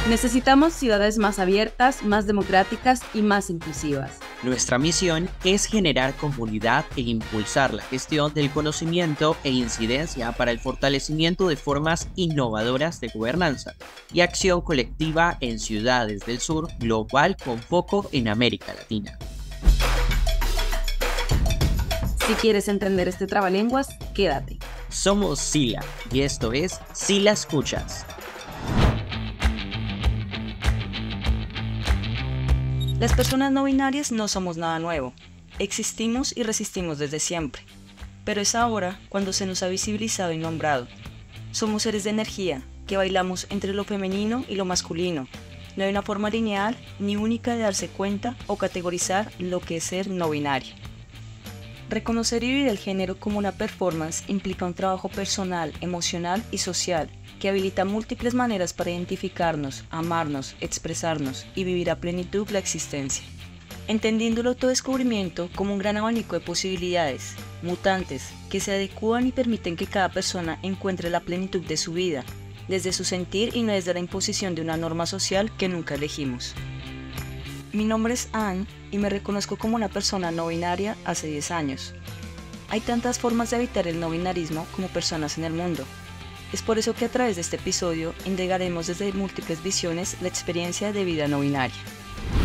Necesitamos ciudades más abiertas, más democráticas y más inclusivas. Nuestra misión es generar comunidad e impulsar la gestión del conocimiento e incidencia para el fortalecimiento de formas innovadoras de gobernanza y acción colectiva en ciudades del sur global con foco en América Latina. Si quieres entender este trabalenguas, quédate. Somos Sila y esto es Sila Escuchas. Las personas no binarias no somos nada nuevo. Existimos y resistimos desde siempre. Pero es ahora cuando se nos ha visibilizado y nombrado. Somos seres de energía, que bailamos entre lo femenino y lo masculino. No hay una forma lineal ni única de darse cuenta o categorizar lo que es ser no binario. Reconocer y vivir el género como una performance implica un trabajo personal, emocional y social que habilita múltiples maneras para identificarnos, amarnos, expresarnos y vivir a plenitud la existencia. Entendiendo el autodescubrimiento como un gran abanico de posibilidades, mutantes, que se adecúan y permiten que cada persona encuentre la plenitud de su vida, desde su sentir y no desde la imposición de una norma social que nunca elegimos. Mi nombre es Anne y me reconozco como una persona no binaria hace 10 años. Hay tantas formas de habitar el no binarismo como personas en el mundo. Es por eso que a través de este episodio indagaremos desde múltiples visiones la experiencia de vida no binaria.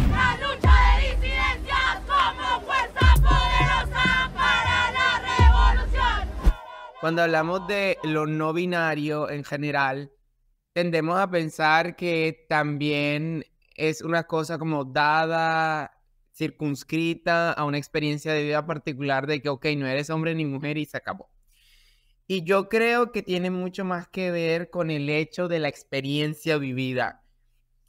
La lucha de disidencias como fuerza poderosa para la revolución. Cuando hablamos de lo no binario en general, tendemos a pensar que también es una cosa como dada, circunscrita a una experiencia de vida particular de que, ok, no eres hombre ni mujer y se acabó. Y yo creo que tiene mucho más que ver con el hecho de la experiencia vivida.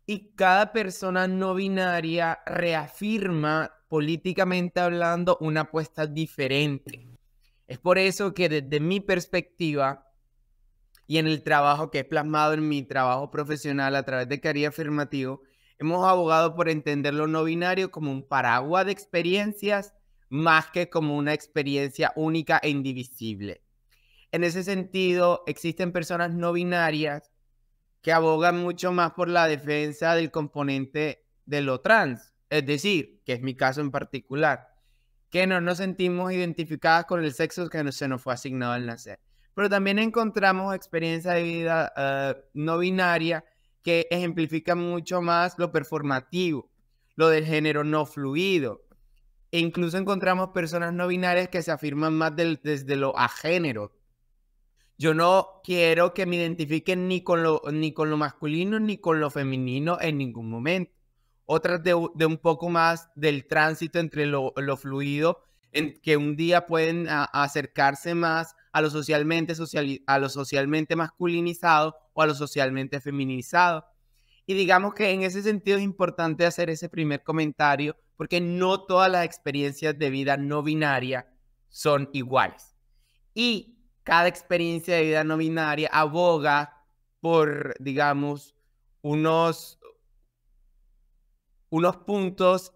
Y cada persona no binaria reafirma, políticamente hablando, una apuesta diferente. Es por eso que desde mi perspectiva y en el trabajo que he plasmado en mi trabajo profesional a través de Caribe Afirmativo, hemos abogado por entender lo no binario como un paraguas de experiencias más que como una experiencia única e indivisible. En ese sentido, existen personas no binarias que abogan mucho más por la defensa del componente de lo trans, es decir, que es mi caso en particular, que no nos sentimos identificadas con el sexo que se nos fue asignado al nacer. Pero también encontramos experiencias de vida no binaria que ejemplifican mucho más lo performativo, lo del género no fluido. E incluso encontramos personas no binarias que se afirman más desde lo agénero. Yo no quiero que me identifiquen ni con lo masculino ni con lo femenino en ningún momento. Otras de un poco más del tránsito entre lo fluido, en que un día pueden acercarse más a lo socialmente masculinizado o a lo socialmente feminizado. Y digamos que en ese sentido es importante hacer ese primer comentario porque no todas las experiencias de vida no binaria son iguales. Y cada experiencia de vida no binaria aboga por, digamos, unos puntos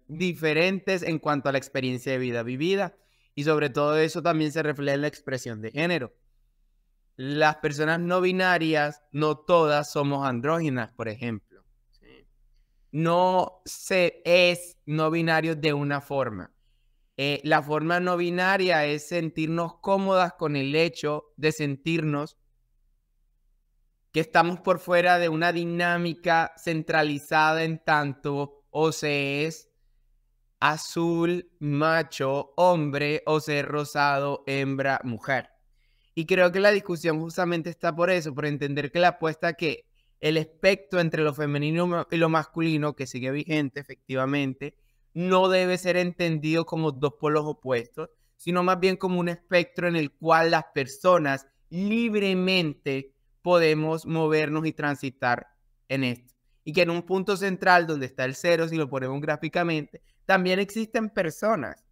diferentes en cuanto a la experiencia de vida vivida. Y sobre todo eso también se refleja en la expresión de género. Las personas no binarias, no todas somos andróginas, por ejemplo. ¿Sí? No se es no binario de una forma. La forma no binaria es sentirnos cómodas con el hecho de sentirnos que estamos por fuera de una dinámica centralizada en tanto o se es azul, macho, hombre o ser rosado, hembra, mujer. Y creo que la discusión justamente está por eso, por entender que la apuesta que el espectro entre lo femenino y lo masculino, que sigue vigente efectivamente, no debe ser entendido como dos polos opuestos, sino más bien como un espectro en el cual las personas libremente podemos movernos y transitar en esto. Y que en un punto central donde está el cero, si lo ponemos gráficamente, también existen personas.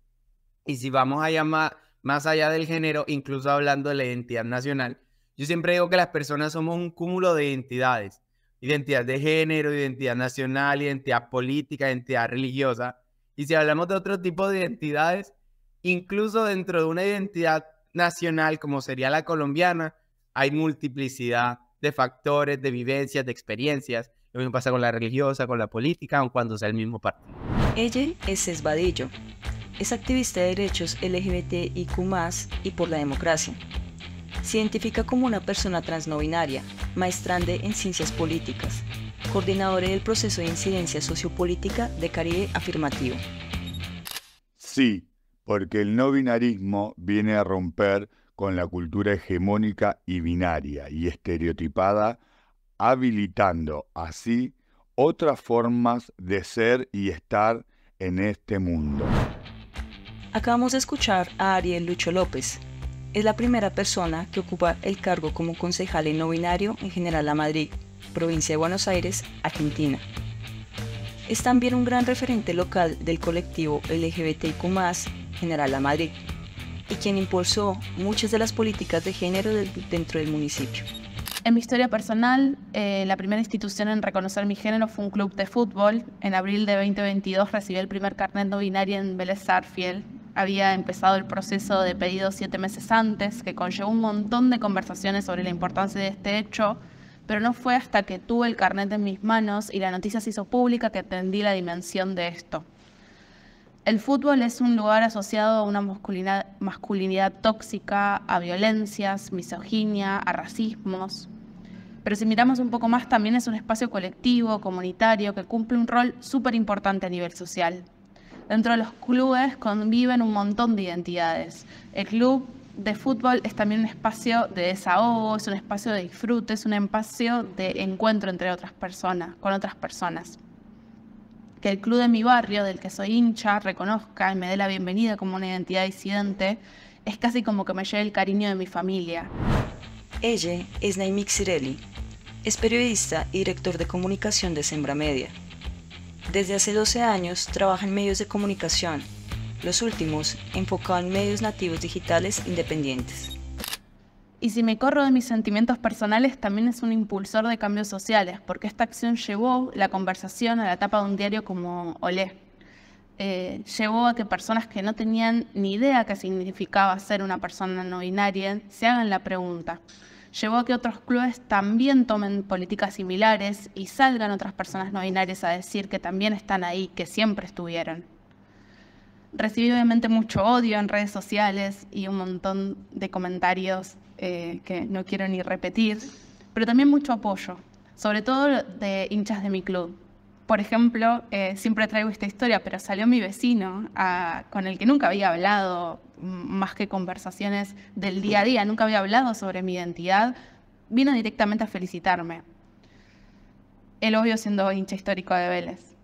Y si vamos a llamar más allá del género, incluso hablando de la identidad nacional, yo siempre digo que las personas somos un cúmulo de identidades. Identidad de género, identidad nacional, identidad política, identidad religiosa. Y si hablamos de otro tipo de identidades, incluso dentro de una identidad nacional como sería la colombiana, hay multiplicidad de factores, de vivencias, de experiencias Lo mismo pasa con la religiosa, con la política, aun cuando sea el mismo partido. Ella es Cés Vadillo. Es activista de derechos LGBTIQ+, y por la democracia. Se identifica como una persona trans no binaria, maestrande en ciencias políticas, coordinadora del proceso de incidencia sociopolítica de Caribe Afirmativo. Sí, porque el no binarismo viene a romper con la cultura hegemónica y binaria y estereotipada, habilitando así otras formas de ser y estar en este mundo. Acabamos de escuchar a Ariel Lucho López. Es la primera persona que ocupa el cargo como concejal en no binario en General La Madrid, provincia de Buenos Aires, Argentina. Es también un gran referente local del colectivo LGBTIQ+, General La Madrid, y quien impulsó muchas de las políticas de género dentro del municipio. En mi historia personal, la primera institución en reconocer mi género fue un club de fútbol. En abril de 2022 recibí el primer carnet no binario en Vélez Sarsfield. Había empezado el proceso de pedido 7 meses antes, que conllevó un montón de conversaciones sobre la importancia de este hecho, pero no fue hasta que tuve el carnet en mis manos y la noticia se hizo pública que entendí la dimensión de esto. El fútbol es un lugar asociado a una masculinidad tóxica, a violencias, misoginia, a racismos. Pero si miramos un poco más, también es un espacio colectivo, comunitario, que cumple un rol súper importante a nivel social. Dentro de los clubes conviven un montón de identidades. El club de fútbol es también un espacio de desahogo, es un espacio de disfrute, es un espacio de encuentro entre otras personas, con otras personas. Que el club de mi barrio, del que soy hincha, reconozca y me dé la bienvenida como una identidad disidente, es casi como que me lleve el cariño de mi familia. Ella es Naimik Cirelli. Es periodista y director de comunicación de Sembra Media. Desde hace 12 años trabaja en medios de comunicación, los últimos enfocado en medios nativos digitales independientes. Y si me corro de mis sentimientos personales, también es un impulsor de cambios sociales, porque esta acción llevó la conversación a la tapa de un diario como Olé. Llevó a que personas que no tenían ni idea qué significaba ser una persona no binaria se hagan la pregunta. Llevó a que otros clubes también tomen políticas similares y salgan otras personas no binarias a decir que también están ahí, que siempre estuvieron. Recibí obviamente mucho odio en redes sociales y un montón de comentarios que no quiero ni repetir, pero también mucho apoyo, sobre todo de hinchas de mi club. Por ejemplo, siempre traigo esta historia, pero salió mi vecino con el que nunca había hablado, más que conversaciones del día a día, nunca había hablado sobre mi identidad, vino directamente a felicitarme. Él, obvio, siendo hincha histórico de Vélez,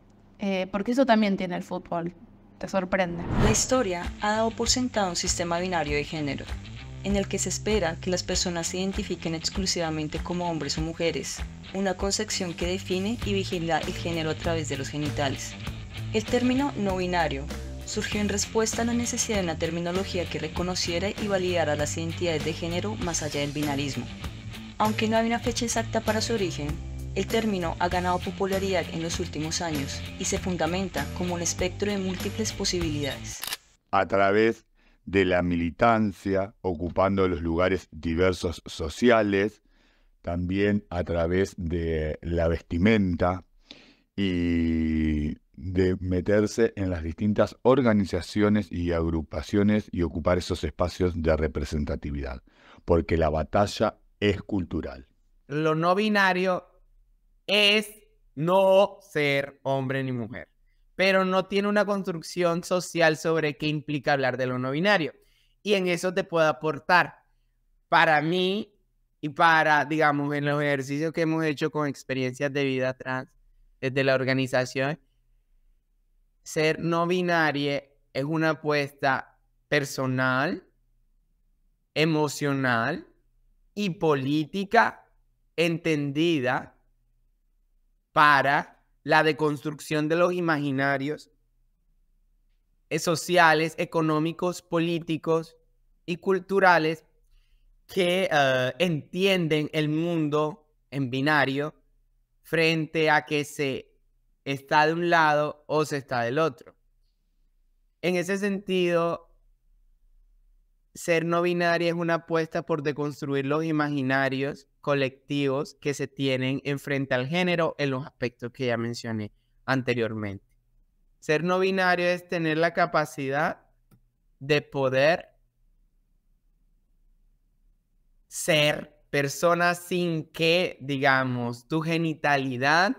porque eso también tiene el fútbol, te sorprende. La historia ha dado por sentado un sistema binario de género, en el que se espera que las personas se identifiquen exclusivamente como hombres o mujeres, una concepción que define y vigila el género a través de los genitales. El término no binario surgió en respuesta a la necesidad de una terminología que reconociera y validara las identidades de género más allá del binarismo. Aunque no hay una fecha exacta para su origen, el término ha ganado popularidad en los últimos años y se fundamenta como un espectro de múltiples posibilidades. A través de la militancia, ocupando los lugares diversos sociales, también a través de la vestimenta y de meterse en las distintas organizaciones y agrupaciones y ocupar esos espacios de representatividad, porque la batalla es cultural. Lo no binario es no ser hombre ni mujer, pero no tiene una construcción social sobre qué implica hablar de lo no binario. Y en eso te puedo aportar. Para mí y para, digamos, en los ejercicios que hemos hecho con experiencias de vida trans desde la organización, ser no binario es una apuesta personal, emocional y política entendida para la deconstrucción de los imaginarios sociales, económicos, políticos y culturales que entienden el mundo en binario frente a que se está de un lado o se está del otro. En ese sentido, ser no binaria es una apuesta por deconstruir los imaginarios colectivos que se tienen en frente al género en los aspectos que ya mencioné anteriormente. Ser no binario es tener la capacidad de poder ser persona sin que, digamos, tu genitalidad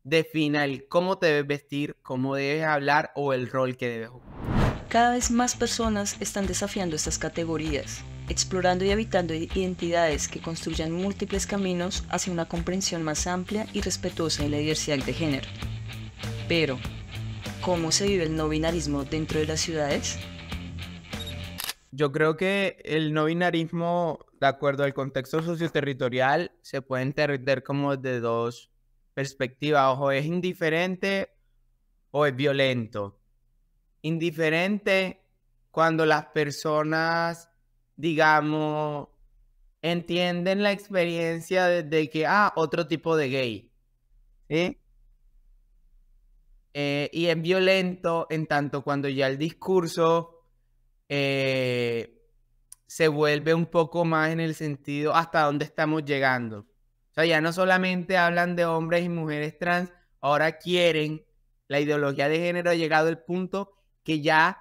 defina el cómo te debes vestir, cómo debes hablar o el rol que debes jugar. Cada vez más personas están desafiando estas categorías, explorando y habitando identidades que construyan múltiples caminos hacia una comprensión más amplia y respetuosa de la diversidad de género. Pero, ¿cómo se vive el no binarismo dentro de las ciudades? Yo creo que el no binarismo, de acuerdo al contexto socioterritorial, se puede entender como de dos perspectivas. O es indiferente o es violento. Indiferente cuando las personas, digamos, entienden la experiencia de que, otro tipo de gay, ¿sí? Y es violento en tanto cuando ya el discurso se vuelve un poco más en el sentido hasta dónde estamos llegando. O sea, ya no solamente hablan de hombres y mujeres trans, ahora quieren, la ideología de género ha llegado al punto que ya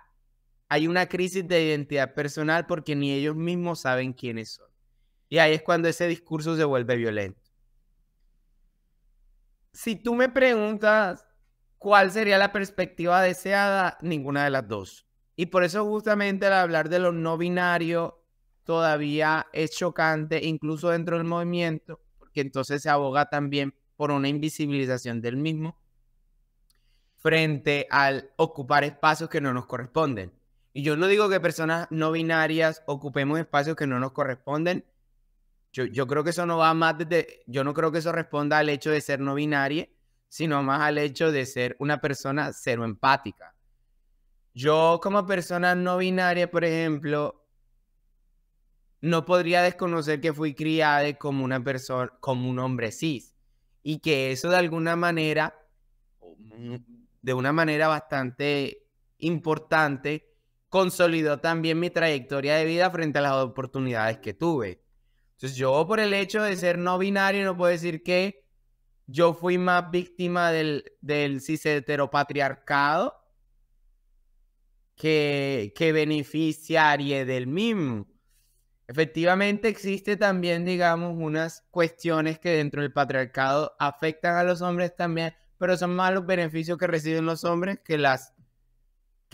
hay una crisis de identidad personal porque ni ellos mismos saben quiénes son. Y ahí es cuando ese discurso se vuelve violento. Si tú me preguntas cuál sería la perspectiva deseada, ninguna de las dos. Y por eso justamente al hablar de lo no binario todavía es chocante, incluso dentro del movimiento, porque entonces se aboga también por una invisibilización del mismo frente al ocupar espacios que no nos corresponden. Y yo no digo que personas no binarias ocupemos espacios que no nos corresponden. Yo creo que eso no va más desde... Yo no creo que eso responda al hecho de ser no binaria, sino más al hecho de ser una persona cero empática. Yo como persona no binaria, por ejemplo, no podría desconocer que fui criada como una persona, como un hombre cis. Y que eso de alguna manera bastante importante, consolidó también mi trayectoria de vida frente a las oportunidades que tuve. Entonces yo por el hecho de ser no binario no puedo decir que yo fui más víctima del cis heteropatriarcado que beneficiaria del mismo. Efectivamente existe también, digamos, unas cuestiones que dentro del patriarcado afectan a los hombres también, pero son más los beneficios que reciben los hombres que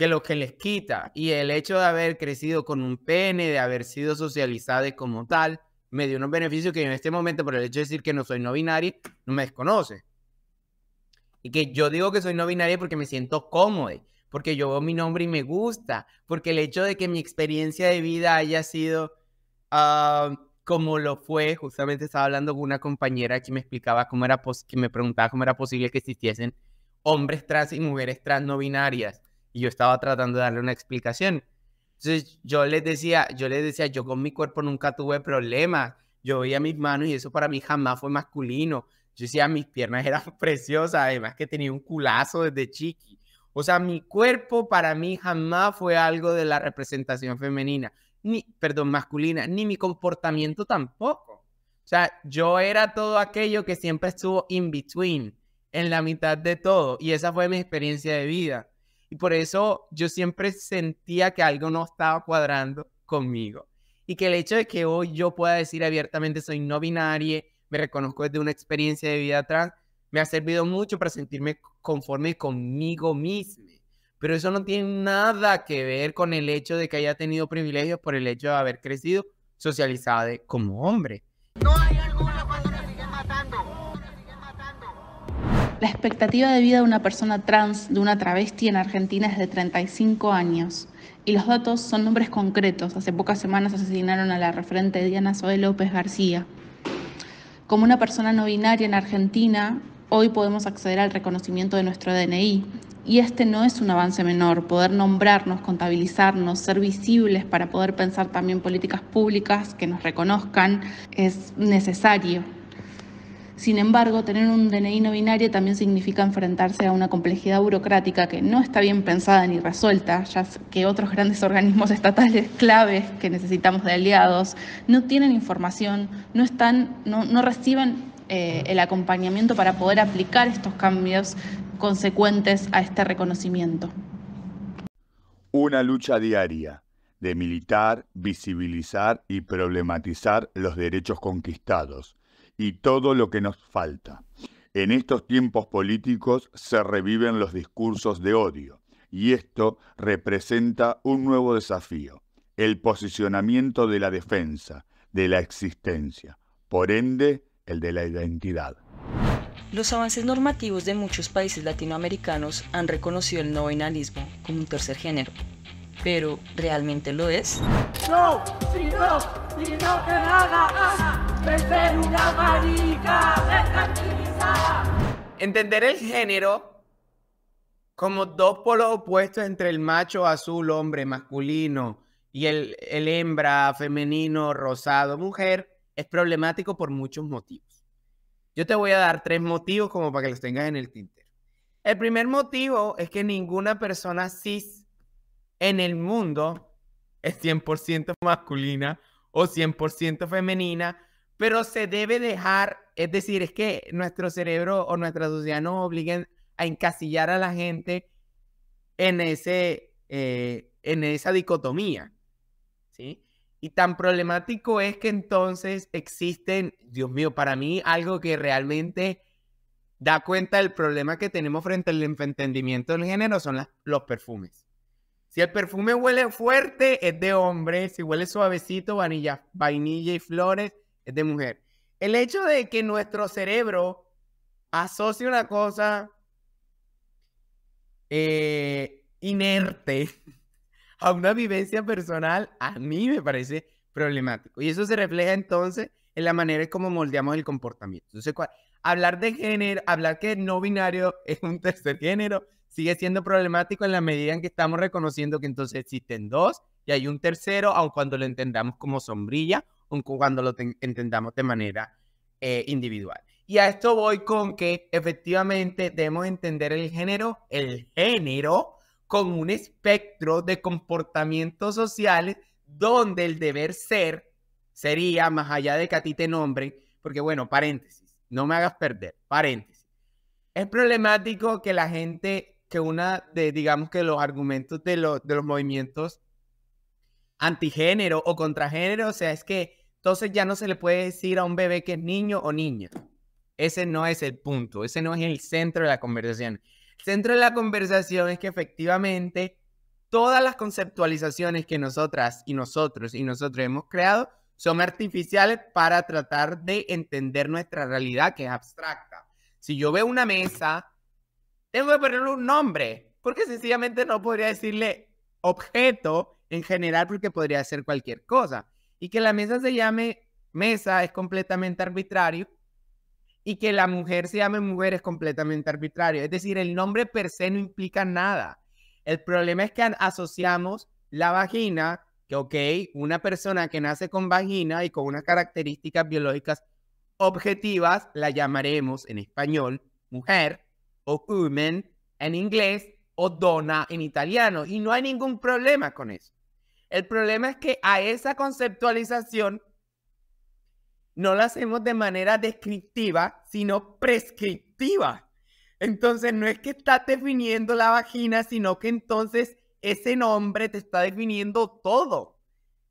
lo que les quita. Y el hecho de haber crecido con un pene, de haber sido socializado como tal, me dio unos beneficios que yo en este momento, por el hecho de decir que no soy no binario, no me desconoce. Y que yo digo que soy no binario porque me siento cómodo, porque yo veo mi nombre y me gusta, porque el hecho de que mi experiencia de vida haya sido como lo fue, justamente estaba hablando con una compañera que me explicaba que me preguntaba cómo era posible que existiesen hombres trans y mujeres trans no binarias. Y yo estaba tratando de darle una explicación. Entonces yo les decía, yo con mi cuerpo nunca tuve problemas. Yo veía mis manos y eso para mí jamás fue masculino. Yo decía, mis piernas eran preciosas, además que tenía un culazo desde chiqui. O sea, mi cuerpo para mí jamás fue algo de la representación femenina. Masculina, ni mi comportamiento tampoco. O sea, yo era todo aquello que siempre estuvo in between, en la mitad de todo. Y esa fue mi experiencia de vida. Y por eso yo siempre sentía que algo no estaba cuadrando conmigo. Y que el hecho de que hoy yo pueda decir abiertamente soy no binaria, me reconozco desde una experiencia de vida trans, me ha servido mucho para sentirme conforme conmigo mismo. Pero eso no tiene nada que ver con el hecho de que haya tenido privilegios por el hecho de haber crecido socializado como hombre. No hay alguna cuando nos siguen matando. La expectativa de vida de una persona trans, de una travesti en Argentina es de 35 años. Y los datos son nombres concretos. Hace pocas semanas asesinaron a la referente Diana Zoe López García. Como una persona no binaria en Argentina, hoy podemos acceder al reconocimiento de nuestro DNI. Y este no es un avance menor. Poder nombrarnos, contabilizarnos, ser visibles para poder pensar también políticas públicas que nos reconozcan es necesario. Sin embargo, tener un DNI no binario también significa enfrentarse a una complejidad burocrática que no está bien pensada ni resuelta, ya que otros grandes organismos estatales claves que necesitamos de aliados no tienen información, no reciben el acompañamiento para poder aplicar estos cambios consecuentes a este reconocimiento. Una lucha diaria de militar, visibilizar y problematizar los derechos conquistados y todo lo que nos falta. En estos tiempos políticos se reviven los discursos de odio y esto representa un nuevo desafío, el posicionamiento de la defensa, de la existencia, por ende, el de la identidad. Los avances normativos de muchos países latinoamericanos han reconocido el no binarismo como un tercer género. ¿Pero realmente lo es? No, sino que nada, de ser una marica mercantilizada. Entender el género como dos polos opuestos entre el macho azul, hombre, masculino, y el hembra, femenino, rosado, mujer, es problemático por muchos motivos. Yo te voy a dar 3 motivos como para que los tengas en el tintero. El primer motivo es que ninguna persona cis en el mundo es 100% masculina o 100% femenina, pero se debe dejar, es decir, es que nuestro cerebro o nuestra sociedad nos obliguen a encasillar a la gente en esa dicotomía, ¿sí? Y tan problemático es que entonces existen, Dios mío, para mí algo que realmente da cuenta del problema que tenemos frente al entendimiento del género son los perfumes. Si el perfume huele fuerte, es de hombre. Si huele suavecito, vainilla y flores, es de mujer. El hecho de que nuestro cerebro asocie una cosa inerte a una vivencia personal, a mí me parece problemático. Y eso se refleja entonces en la manera en cómo moldeamos el comportamiento. Entonces, hablar de género, hablar que no binario es un tercer género, sigue siendo problemático en la medida en que estamos reconociendo que entonces existen dos y hay un tercero, aun cuando lo entendamos como sombrilla, aun cuando lo entendamos de manera individual. Y a esto voy con que efectivamente debemos entender el género como un espectro de comportamientos sociales donde el deber ser sería, más allá de que a ti te nombren, porque bueno, paréntesis, no me hagas perder, paréntesis. Es problemático que la gente, digamos que los argumentos de los movimientos antigénero o contragénero, o sea, es que entonces ya no se le puede decir a un bebé que es niño o niña. Ese no es el punto, ese no es el centro de la conversación. El centro de la conversación es que efectivamente todas las conceptualizaciones que nosotras y nosotros hemos creado son artificiales para tratar de entender nuestra realidad, que es abstracta. Si yo veo una mesa, tengo que ponerle un nombre, porque sencillamente no podría decirle objeto en general, porque podría ser cualquier cosa. Y que la mesa se llame mesa es completamente arbitrario, y que la mujer se llame mujer es completamente arbitrario. Es decir, el nombre per se no implica nada. El problema es que asociamos la vagina, que ok, una persona que nace con vagina y con unas características biológicas objetivas, la llamaremos en español mujer, o woman en inglés, o donna en italiano. Y no hay ningún problema con eso. El problema es que a esa conceptualización no la hacemos de manera descriptiva, sino prescriptiva. Entonces no es que estás definiendo la vagina, sino que entonces ese nombre te está definiendo todo.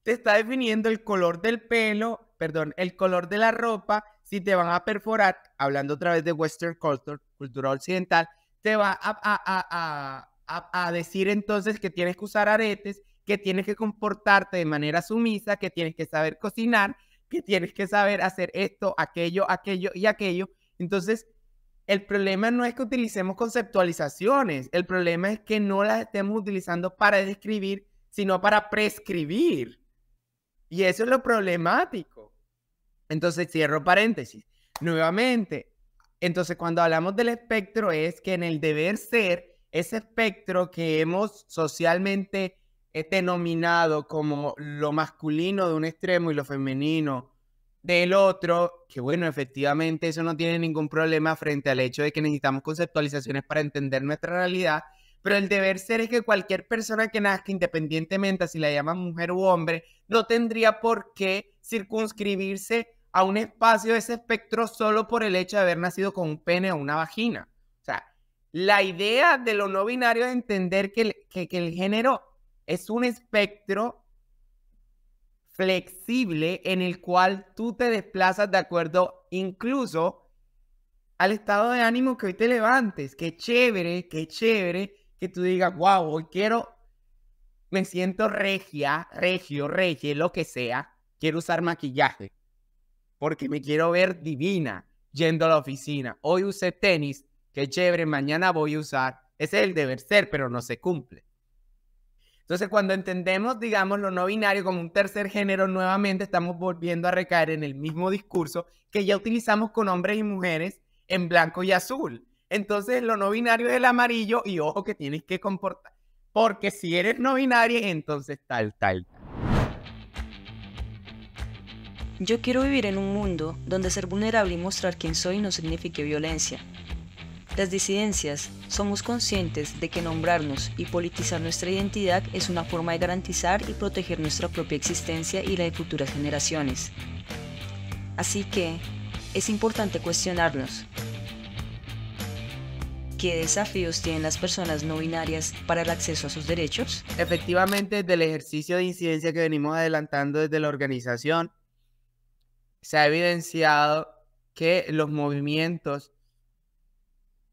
Te está definiendo el color del pelo, el color de la ropa, si te van a perforar, hablando otra vez de Western culture, cultura occidental, te va a decir entonces que tienes que usar aretes, que tienes que comportarte de manera sumisa, que tienes que saber cocinar, que tienes que saber hacer esto, aquello y aquello. Entonces, el problema no es que utilicemos conceptualizaciones, el problema es que no las estemos utilizando para describir, sino para prescribir. Y eso es lo problemático. Entonces, cierro paréntesis. Nuevamente, entonces cuando hablamos del espectro es que en el deber ser, ese espectro que hemos socialmente denominado como lo masculino de un extremo y lo femenino del otro, que bueno, efectivamente eso no tiene ningún problema frente al hecho de que necesitamos conceptualizaciones para entender nuestra realidad, pero el deber ser es que cualquier persona que nazca, independientemente a si la llaman mujer u hombre, no tendría por qué circunscribirse a un espacio de ese espectro solo por el hecho de haber nacido con un pene o una vagina. O sea, la idea de lo no binario es entender que el género es un espectro flexible en el cual tú te desplazas de acuerdo incluso al estado de ánimo que hoy te levantes. Qué chévere que tú digas, wow, hoy me siento regia, lo que sea, quiero usar maquillaje porque me quiero ver divina yendo a la oficina. Hoy usé tenis, qué chévere, mañana voy a usar. Ese es el deber ser, pero no se cumple. Entonces, cuando entendemos, digamos, lo no binario como un tercer género, nuevamente estamos volviendo a recaer en el mismo discurso que ya utilizamos con hombres y mujeres en blanco y azul. Entonces, lo no binario es el amarillo y ojo que tienes que comportar. Porque si eres no binario, entonces tal. Yo quiero vivir en un mundo donde ser vulnerable y mostrar quién soy no signifique violencia. Las disidencias somos conscientes de que nombrarnos y politizar nuestra identidad es una forma de garantizar y proteger nuestra propia existencia y la de futuras generaciones. Así que es importante cuestionarnos. ¿Qué desafíos tienen las personas no binarias para el acceso a sus derechos? Efectivamente, del ejercicio de incidencia que venimos adelantando desde la organización, se ha evidenciado que los movimientos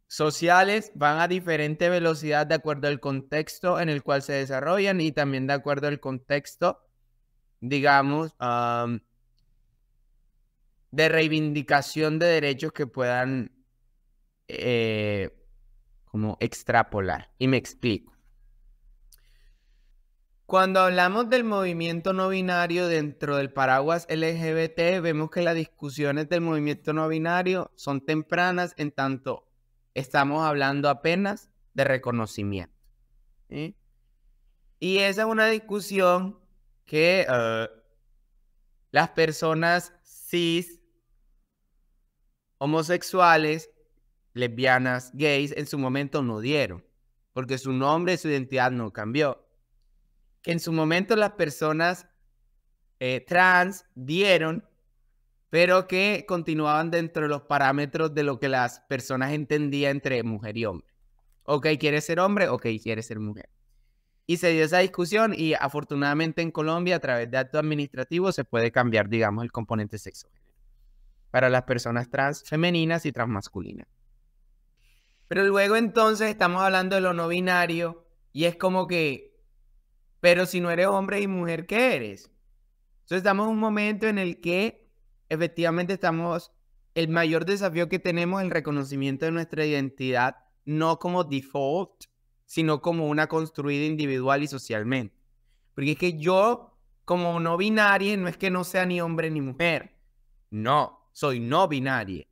sociales van a diferente velocidad de acuerdo al contexto en el cual se desarrollan y también de acuerdo al contexto, digamos, de reivindicación de derechos que puedan como extrapolar. Y me explico. Cuando hablamos del movimiento no binario dentro del paraguas LGBT, vemos que las discusiones del movimiento no binario son tempranas en tanto estamos hablando apenas de reconocimiento. ¿Sí? Y esa es una discusión que las personas cis, homosexuales, lesbianas, gays, en su momento no dieron, porque su nombre y su identidad no cambió. Que en su momento las personas trans dieron, pero que continuaban dentro de los parámetros de lo que las personas entendían entre mujer y hombre. Ok, ¿quieres ser hombre? Ok, ¿quieres ser mujer? Y se dio esa discusión y afortunadamente en Colombia a través de actos administrativos se puede cambiar, digamos, el componente sexo-género para las personas trans femeninas y transmasculinas. Pero luego entonces estamos hablando de lo no binario y es como que, pero si no eres hombre y mujer, ¿qué eres? Entonces estamos en un momento en el que efectivamente el mayor desafío que tenemos es el reconocimiento de nuestra identidad, no como default, sino como una construida individual y socialmente. Porque es que yo, como no binaria, no es que no sea ni hombre ni mujer. No, soy no binaria.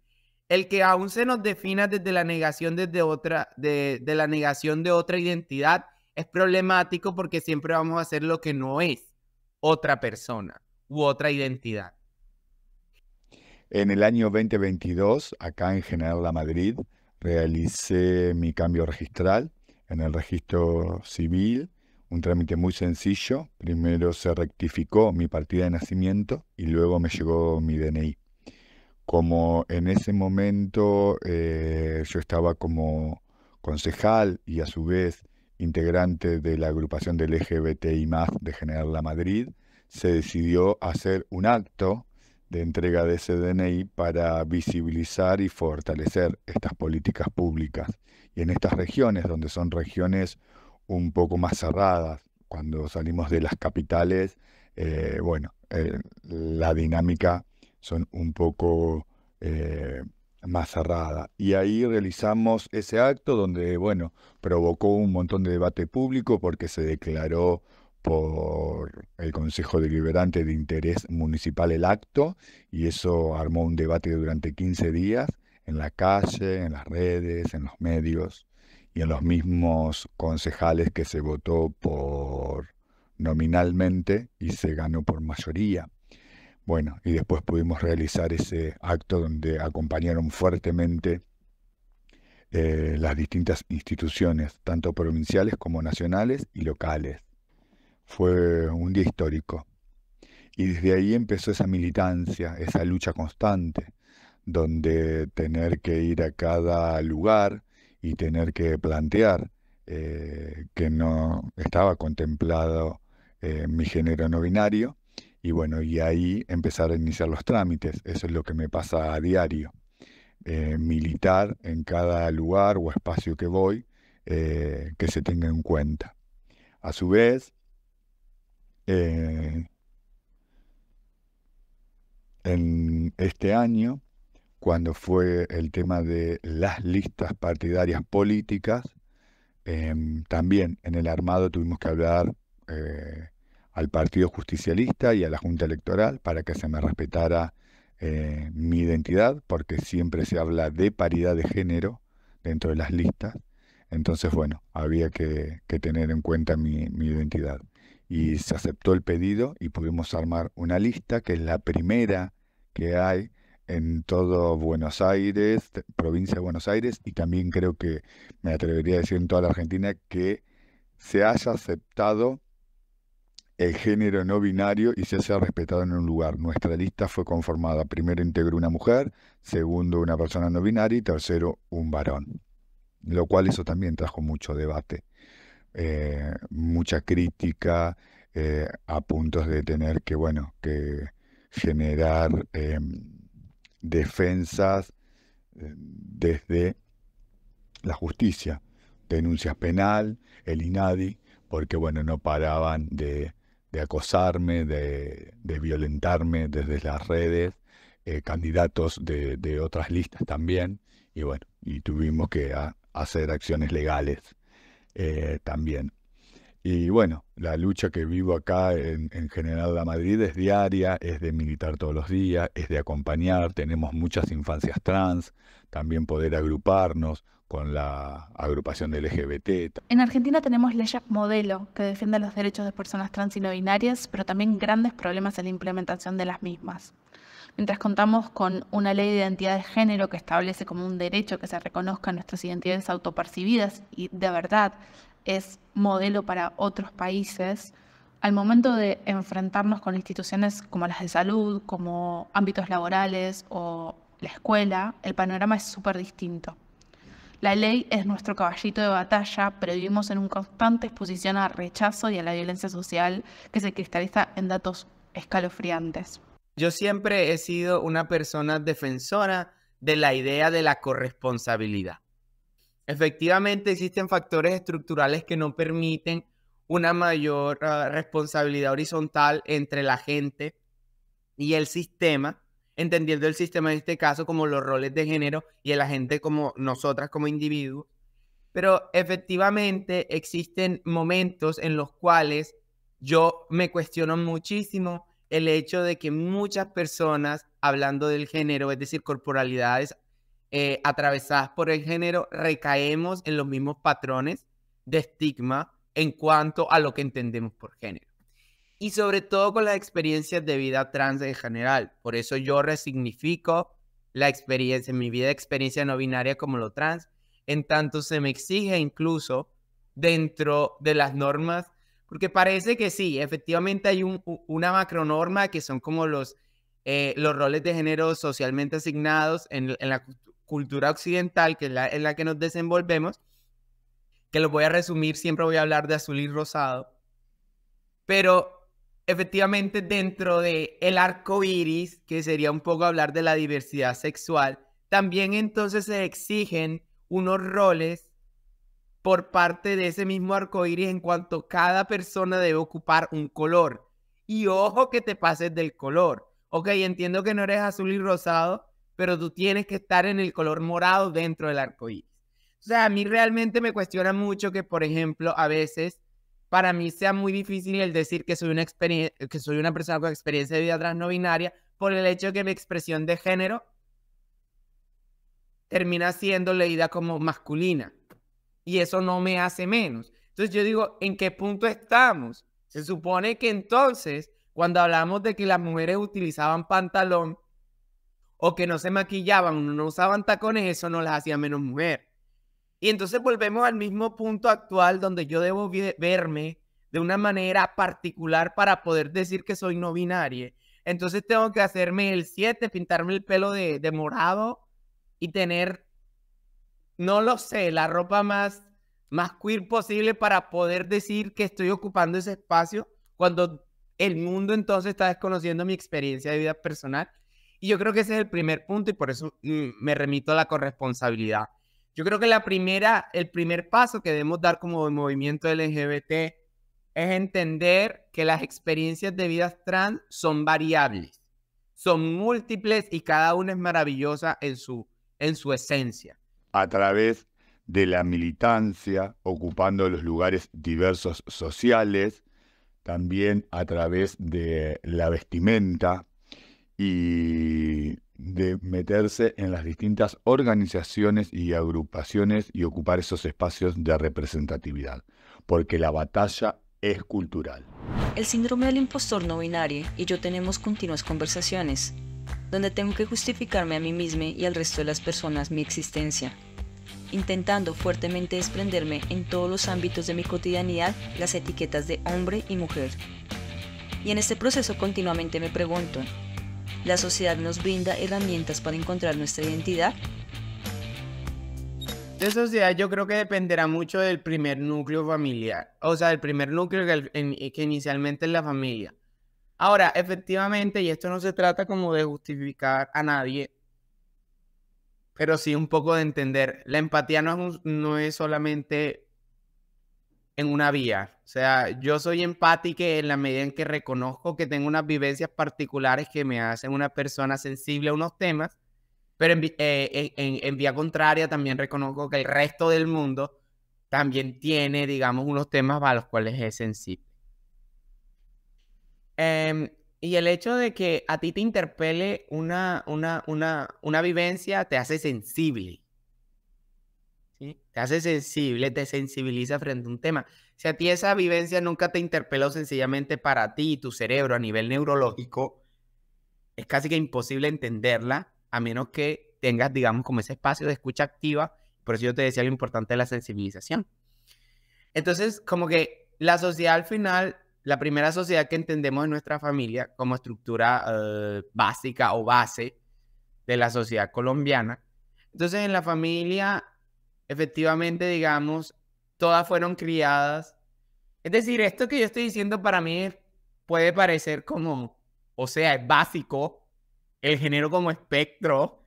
El que aún se nos defina desde la negación de la negación de otra identidad es problemático porque siempre vamos a hacer lo que no es otra persona u otra identidad. En el año 2022, acá en General La Madrid, realicé mi cambio registral en el registro civil, un trámite muy sencillo. Primero se rectificó mi partida de nacimiento y luego me llegó mi DNI. Como en ese momento yo estaba como concejal y a su vez integrante de la agrupación del LGBTI+ de General La Madrid, se decidió hacer un acto de entrega de ese DNI para visibilizar y fortalecer estas políticas públicas. Y en estas regiones, donde son regiones un poco más cerradas, cuando salimos de las capitales, la dinámica son un poco más cerrada. Y ahí realizamos ese acto donde, provocó un montón de debate público porque se declaró por el Consejo Deliberante de Interés Municipal el acto, y eso armó un debate durante 15 días en la calle, en las redes, en los medios y en los mismos concejales que se votó por nominalmente y se ganó por mayoría. Bueno, y después pudimos realizar ese acto donde acompañaron fuertemente las distintas instituciones, tanto provinciales como nacionales y locales. Fue un día histórico. Y desde ahí empezó esa militancia, esa lucha constante, donde tener que ir a cada lugar y tener que plantear que no estaba contemplado mi género no binario. Y bueno, y ahí empezar a iniciar los trámites. Eso es lo que me pasa a diario. Militar en cada lugar o espacio que voy, que se tenga en cuenta. A su vez, en este año, cuando fue el tema de las listas partidarias políticas, también en el armado tuvimos que hablar al Partido Justicialista y a la Junta Electoral para que se me respetara mi identidad, porque siempre se habla de paridad de género dentro de las listas. Entonces, bueno, había que tener en cuenta mi identidad. Y se aceptó el pedido y pudimos armar una lista que es la primera que hay en todo Buenos Aires, provincia de Buenos Aires, y también creo que me atrevería a decir en toda la Argentina que se haya aceptado el género no binario y se haya respetado en un lugar. Nuestra lista fue conformada, primero integró una mujer, segundo una persona no binaria y tercero un varón, lo cual eso también trajo mucho debate, mucha crítica, a puntos de tener que, bueno, que generar defensas desde la justicia, denuncias penal, el INADI, porque bueno, no paraban de acosarme, de violentarme desde las redes, candidatos de otras listas también, y bueno, y tuvimos que hacer acciones legales también. Y bueno, la lucha que vivo acá en General La Madrid es diaria, es de militar todos los días, es de acompañar, tenemos muchas infancias trans, también poder agruparnos con la agrupación del LGBT. En Argentina tenemos leyes modelo que defienden los derechos de personas trans y no binarias, pero también grandes problemas en la implementación de las mismas. Mientras contamos con una ley de identidad de género que establece como un derecho que se reconozcan nuestras identidades autopercibidas y de verdad es modelo para otros países, al momento de enfrentarnos con instituciones como las de salud, como ámbitos laborales o la escuela, el panorama es súper distinto. La ley es nuestro caballito de batalla, pero vivimos en una constante exposición al rechazo y a la violencia social que se cristaliza en datos escalofriantes. Yo siempre he sido una persona defensora de la idea de la corresponsabilidad. Efectivamente, existen factores estructurales que no permiten una mayor responsabilidad horizontal entre la gente y el sistema, entendiendo el sistema en este caso como los roles de género y la gente como nosotras como individuos. Pero efectivamente existen momentos en los cuales yo me cuestiono muchísimo el hecho de que muchas personas, hablando del género, es decir, corporalidades atravesadas por el género, recaemos en los mismos patrones de estigma en cuanto a lo que entendemos por género. Y sobre todo con las experiencias de vida trans en general. Por eso yo resignifico la experiencia, mi vida de experiencia no binaria como lo trans, en tanto se me exige incluso dentro de las normas, porque parece que sí, efectivamente hay una macronorma que son como los roles de género socialmente asignados en la cultura occidental, que es en la que nos desenvolvemos, que lo voy a resumir, siempre voy a hablar de azul y rosado, pero efectivamente dentro del arco iris, que sería un poco hablar de la diversidad sexual, también entonces se exigen unos roles por parte de ese mismo arco iris en cuanto cada persona debe ocupar un color. Y ojo que te pases del color. Ok, entiendo que no eres azul y rosado, pero tú tienes que estar en el color morado dentro del arco iris. O sea, a mí realmente me cuestiona mucho que, por ejemplo, a veces para mí sea muy difícil el decir que soy una persona con experiencia de vida trans no binaria por el hecho de que mi expresión de género termina siendo leída como masculina. Y eso no me hace menos. Entonces yo digo, ¿en qué punto estamos? Se supone que entonces Cuando hablamos de que las mujeres utilizaban pantalón o que no se maquillaban o no usaban tacones, eso no las hacía menos mujer. Y entonces volvemos al mismo punto actual donde yo debo verme de una manera particular para poder decir que soy no binaria. Entonces tengo que hacerme el 7, pintarme el pelo de morado y tener, no lo sé, la ropa más queer posible para poder decir que estoy ocupando ese espacio cuando el mundo entonces está desconociendo mi experiencia de vida personal. Y yo creo que ese es el primer punto y por eso me remito a la corresponsabilidad. Yo creo que el primer paso que debemos dar como movimiento LGBT es entender que las experiencias de vidas trans son variables, son múltiples y cada una es maravillosa en su esencia. A través de la militancia, ocupando los lugares diversos sociales, también a través de la vestimenta y de meterse en las distintas organizaciones y agrupaciones y ocupar esos espacios de representatividad, porque la batalla es cultural. El síndrome del impostor no binario y yo tenemos continuas conversaciones, donde tengo que justificarme a mí misma y al resto de las personas mi existencia, intentando fuertemente desprenderme en todos los ámbitos de mi cotidianidad las etiquetas de hombre y mujer. Y en este proceso continuamente me pregunto, ¿la sociedad nos brinda herramientas para encontrar nuestra identidad? De sociedad yo creo que dependerá mucho del primer núcleo familiar, o sea, del primer núcleo que inicialmente es la familia. Ahora, efectivamente, y esto no se trata como de justificar a nadie, pero sí un poco de entender, la empatía no es solamente en una vía. O sea, yo soy empática en la medida en que reconozco que tengo unas vivencias particulares que me hacen una persona sensible a unos temas, pero en vía contraria también reconozco que el resto del mundo también tiene, digamos, unos temas a los cuales es sensible. Y el hecho de que a ti te interpele una vivencia te hace sensible. ¿Sí? Te hace sensible, te sensibiliza frente a un tema. Si a ti esa vivencia nunca te interpeló sencillamente para ti y tu cerebro a nivel neurológico, es casi que imposible entenderla a menos que tengas, digamos, como ese espacio de escucha activa. Por eso yo te decía lo importante de la sensibilización. Entonces, como que la sociedad al final, la primera sociedad que entendemos en nuestra familia como estructura básica o base de la sociedad colombiana. Entonces, en la familia, efectivamente, digamos, todas fueron criadas. Es decir, esto que yo estoy diciendo para mí puede parecer como, o sea, es básico, el género como espectro,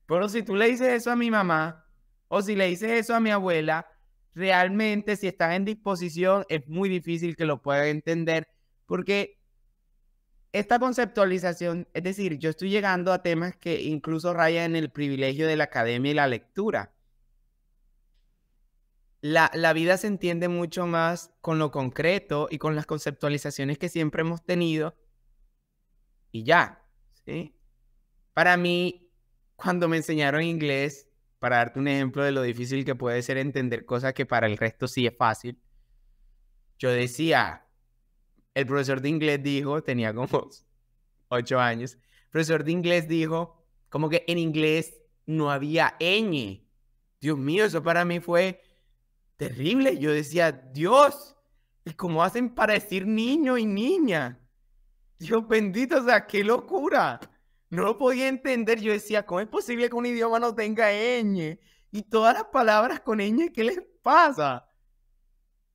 pero si tú le dices eso a mi mamá, o si le dices eso a mi abuela, realmente si estás en disposición es muy difícil que lo puedan entender, porque esta conceptualización, es decir, yo estoy llegando a temas que incluso rayan en el privilegio de la academia y la lectura. La vida se entiende mucho más con lo concreto y con las conceptualizaciones que siempre hemos tenido y ya, ¿sí? Para mí, cuando me enseñaron inglés, para darte un ejemplo de lo difícil que puede ser entender cosas que para el resto sí es fácil, yo decía, el profesor de inglés dijo, tenía como 8 años, el profesor de inglés dijo, como que en inglés no había ñ. Dios mío, eso para mí fue terrible. Yo decía, Dios, ¿y cómo hacen para decir niño y niña? Dios bendito, o sea, qué locura. No lo podía entender. Yo decía, ¿cómo es posible que un idioma no tenga ñ? Y todas las palabras con ñ, ¿qué les pasa?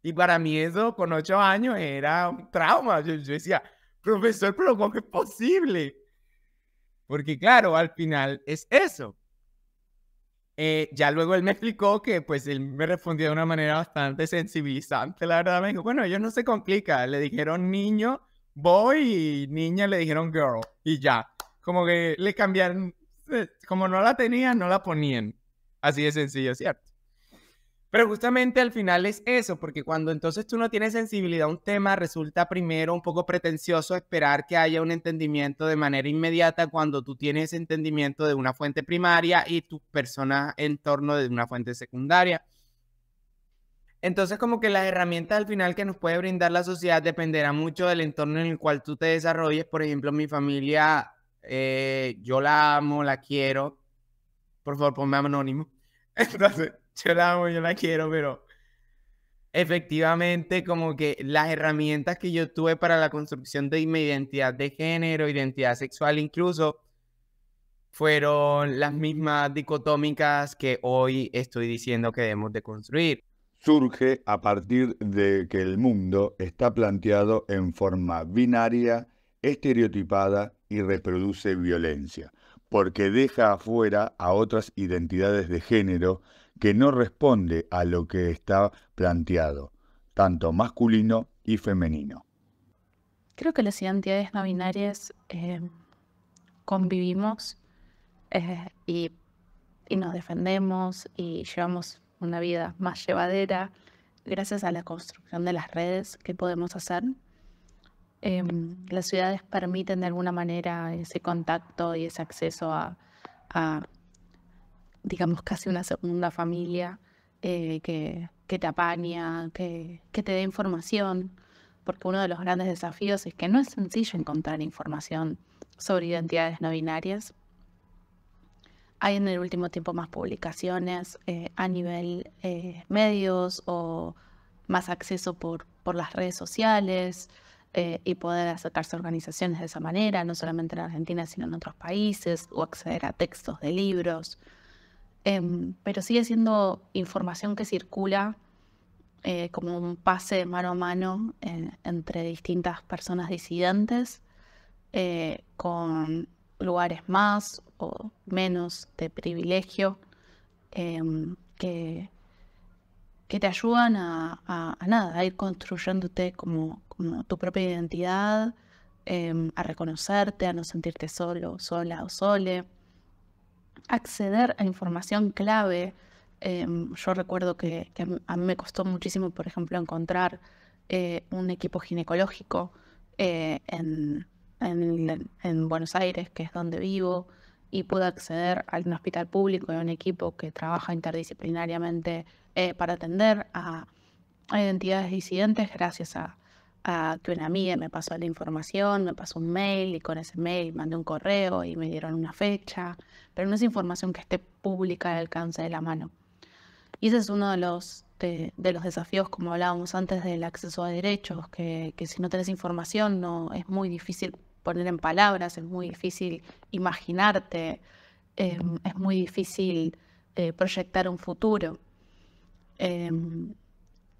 Y para mí eso, con 8 años, era un trauma. Yo decía, profesor, ¿pero cómo es posible? Porque claro, al final es eso. Ya luego él me explicó que pues él me respondió de una manera bastante sensibilizante. La verdad me dijo, bueno, ellos no se complica. Le dijeron niño, boy, y niña le dijeron girl. Y ya. Como que le cambiaron, como no la tenían, no la ponían. Así de sencillo, ¿cierto? Pero justamente al final es eso, porque cuando entonces tú no tienes sensibilidad a un tema, resulta primero un poco pretencioso esperar que haya un entendimiento de manera inmediata cuando tú tienes ese entendimiento de una fuente primaria y tu persona en torno de una fuente secundaria. Entonces, como que las herramientas al final que nos puede brindar la sociedad dependerá mucho del entorno en el cual tú te desarrolles. Por ejemplo, mi familia, yo la amo, la quiero. Por favor, ponme anónimo. Entonces, yo la amo, yo la quiero, pero efectivamente como que las herramientas que yo tuve para la construcción de mi identidad de género, identidad sexual incluso, fueron las mismas dicotómicas que hoy estoy diciendo que debemos de construir. Surge a partir de que el mundo está planteado en forma binaria, estereotipada y reproduce violencia, porque deja afuera a otras identidades de género que no responde a lo que está planteado, tanto masculino y femenino. Creo que las identidades no binarias convivimos y nos defendemos y llevamos una vida más llevadera gracias a la construcción de las redes que podemos hacer. Las ciudades permiten de alguna manera ese contacto y ese acceso a digamos, casi una segunda familia que te apaña, que te dé información, porque uno de los grandes desafíos es que no es sencillo encontrar información sobre identidades no binarias. Hay en el último tiempo más publicaciones a nivel medios o más acceso por las redes sociales y poder acercarse a organizaciones de esa manera, no solamente en Argentina, sino en otros países, o acceder a textos de libros. Pero sigue siendo información que circula como un pase mano a mano entre distintas personas disidentes con lugares más o menos de privilegio que te ayudan a ir construyéndote como tu propia identidad, a reconocerte, a no sentirte solo, sola o sole, acceder a información clave. Yo recuerdo que a mí me costó muchísimo, por ejemplo, encontrar un equipo ginecológico en Buenos Aires, que es donde vivo, y pude acceder a un hospital público y a un equipo que trabaja interdisciplinariamente para atender a identidades disidentes gracias a que una amiga me pasó la información, me pasó un mail y con ese mail mandé un correo y me dieron una fecha, pero no es información que esté pública al alcance de la mano. Y ese es uno de los desafíos, como hablábamos antes, del acceso a derechos, que si no tenés información no es muy difícil poner en palabras, es muy difícil imaginarte, es muy difícil proyectar un futuro.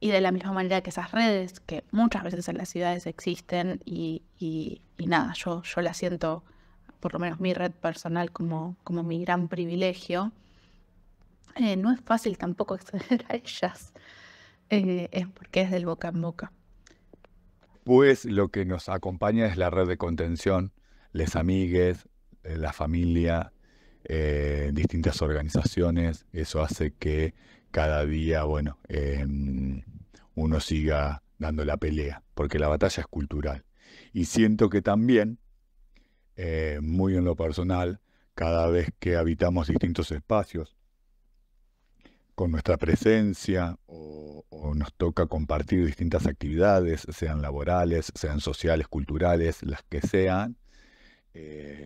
Y de la misma manera que esas redes, que muchas veces en las ciudades existen, y nada, yo la siento, por lo menos mi red personal, como mi gran privilegio, no es fácil tampoco acceder a ellas, es porque es del boca en boca. Pues lo que nos acompaña es la red de contención, les amigues, la familia, distintas organizaciones. Eso hace que cada día, bueno, uno siga dando la pelea, porque la batalla es cultural. Y siento que también, muy en lo personal, cada vez que habitamos distintos espacios, con nuestra presencia o nos toca compartir distintas actividades, sean laborales, sean sociales, culturales, las que sean,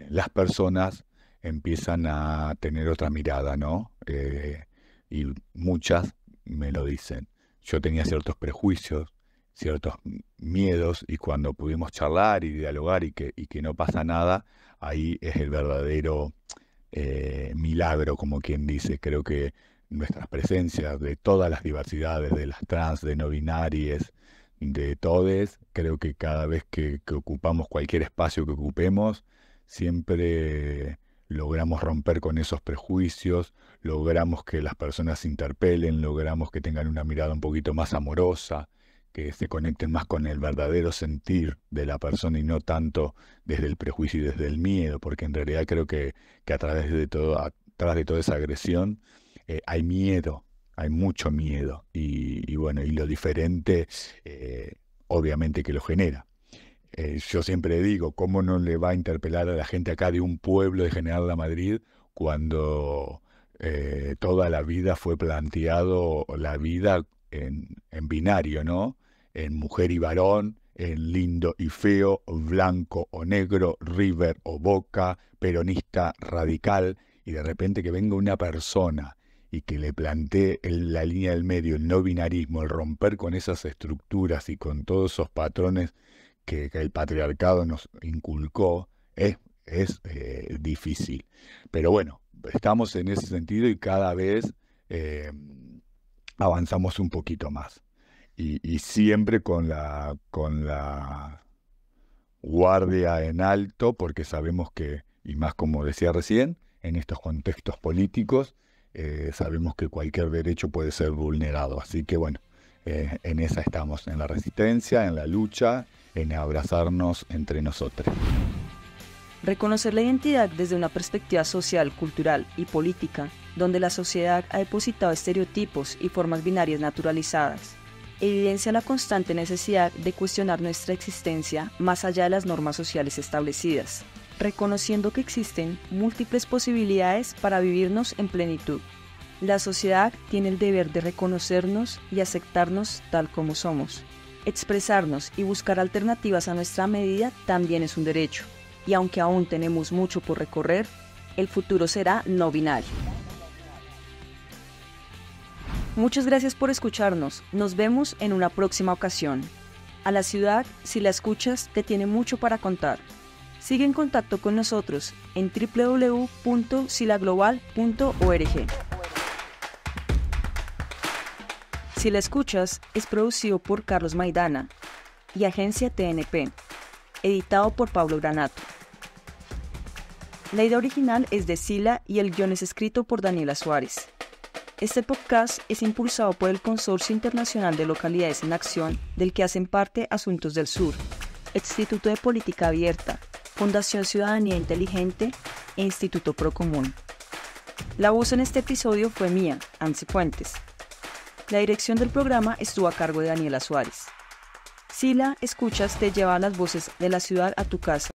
las personas empiezan a tener otra mirada, ¿no? Y muchas me lo dicen. Yo tenía ciertos prejuicios, ciertos miedos, y cuando pudimos charlar y dialogar y que no pasa nada, ahí es el verdadero milagro, como quien dice. Creo que nuestras presencias de todas las diversidades, de las trans, de no binarias, de todes, creo que cada vez que ocupamos cualquier espacio que ocupemos, siempre logramos romper con esos prejuicios, logramos que las personas se interpelen, logramos que tengan una mirada un poquito más amorosa, que se conecten más con el verdadero sentir de la persona y no tanto desde el prejuicio y desde el miedo, porque en realidad creo que a través de toda esa agresión hay miedo, hay mucho miedo, y bueno, y lo diferente obviamente que lo genera. Yo siempre digo, ¿cómo no le va a interpelar a la gente acá de un pueblo de General La Madrid cuando toda la vida fue planteado la vida en binario, ¿no? En mujer y varón, en lindo y feo, blanco o negro, River o Boca, peronista, radical, y de repente que venga una persona y que le plantee la línea del medio, el no binarismo, el romper con esas estructuras y con todos esos patrones que el patriarcado nos inculcó, es difícil. Pero bueno, estamos en ese sentido y cada vez avanzamos un poquito más. Y siempre con la guardia en alto, porque sabemos que, y más como decía recién, en estos contextos políticos, sabemos que cualquier derecho puede ser vulnerado. Así que bueno, en esa estamos, en la resistencia, en la lucha, en abrazarnos entre nosotros. Reconocer la identidad desde una perspectiva social, cultural y política, donde la sociedad ha depositado estereotipos y formas binarias naturalizadas, evidencia la constante necesidad de cuestionar nuestra existencia más allá de las normas sociales establecidas, reconociendo que existen múltiples posibilidades para vivirnos en plenitud. La sociedad tiene el deber de reconocernos y aceptarnos tal como somos. Expresarnos y buscar alternativas a nuestra medida también es un derecho, y aunque aún tenemos mucho por recorrer, el futuro será no binario. Muchas gracias por escucharnos. Nos vemos en una próxima ocasión. A la ciudad, si la escuchas, te tiene mucho para contar. Sigue en contacto con nosotros en www.silaglobal.org. Si la escuchas es producido por Carlos Maidana y Agencia TNP, editado por Pablo Granato. La idea original es de Sila y el guion es escrito por Daniela Suárez. Este podcast es impulsado por el Consorcio Internacional de Localidades en Acción, del que hacen parte Asuntos del Sur, Instituto de Política Abierta, Fundación Ciudadanía Inteligente e Instituto Procomún. La voz en este episodio fue mía, Ansi Fuentes. La dirección del programa estuvo a cargo de Daniela Suárez. Sila Escuchas te lleva las voces de la ciudad a tu casa.